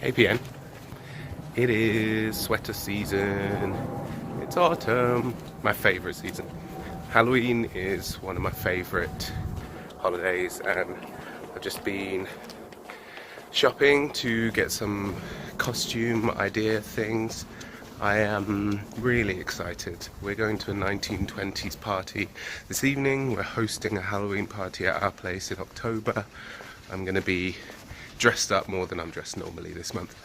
APN. It is sweater season. It's autumn. My favourite season. Halloween is one of my favourite holidays, and I've just been shopping to get some costume idea things. I am really excited. We're going to a 1920s party this evening. We're hosting a Halloween party at our place in October. I'm going to be dressed up more than I'm dressed normally this month.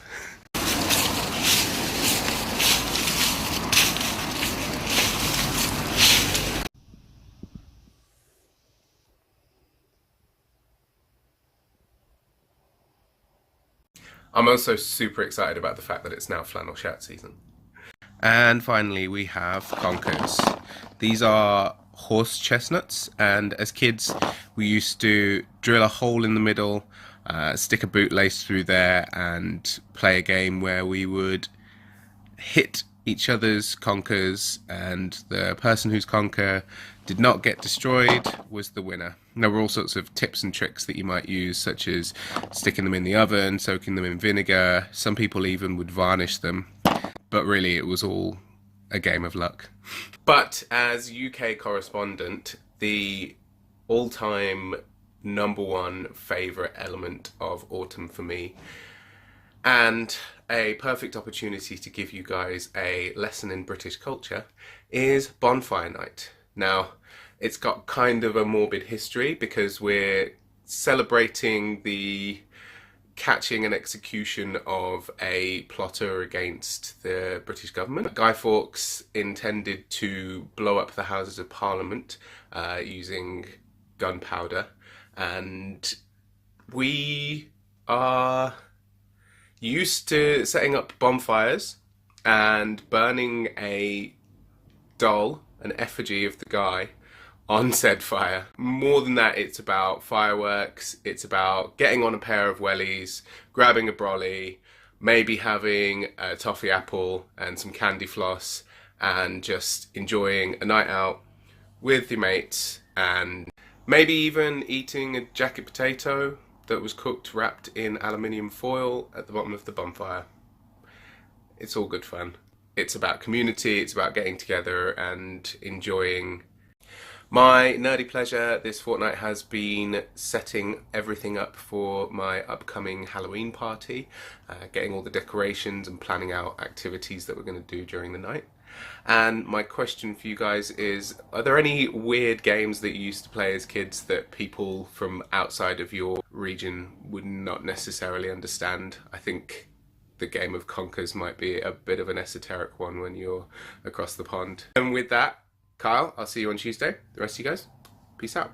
I'm also super excited about the fact that it's now flannel shirt season. And finally we have conkers. These are horse chestnuts, and as kids we used to drill a hole in the middle, stick a bootlace through there and play a game where we would hit each other's conkers, and the person whose conker did not get destroyed was the winner. There were all sorts of tips and tricks that you might use, such as sticking them in the oven, soaking them in vinegar. Some people even would varnish them, but really it was all a game of luck. But as UK correspondent, the all-time #1 favourite element of autumn for me, and a perfect opportunity to give you guys a lesson in British culture, is Bonfire Night. Now, it's got kind of a morbid history because we're celebrating the catching and execution of a plotter against the British government. Guy Fawkes intended to blow up the Houses of Parliament using gunpowder, and we are used to setting up bonfires and burning a doll, an effigy of the guy, on said fire. More than that, it's about fireworks, it's about getting on a pair of wellies, grabbing a brolly, maybe having a toffee apple and some candy floss, and just enjoying a night out with your mates, and maybe even eating a jacket potato that was cooked wrapped in aluminium foil at the bottom of the bonfire. It's all good fun. It's about community, it's about getting together and enjoying. My nerdy pleasure this fortnight has been setting everything up for my upcoming Halloween party, getting all the decorations and planning out activities that we're going to do during the night. And my question for you guys is, are there any weird games that you used to play as kids that people from outside of your region would not necessarily understand? I think the game of conkers might be a bit of an esoteric one when you're across the pond. And with that, Kyle, I'll see you on Tuesday. The rest of you guys, peace out.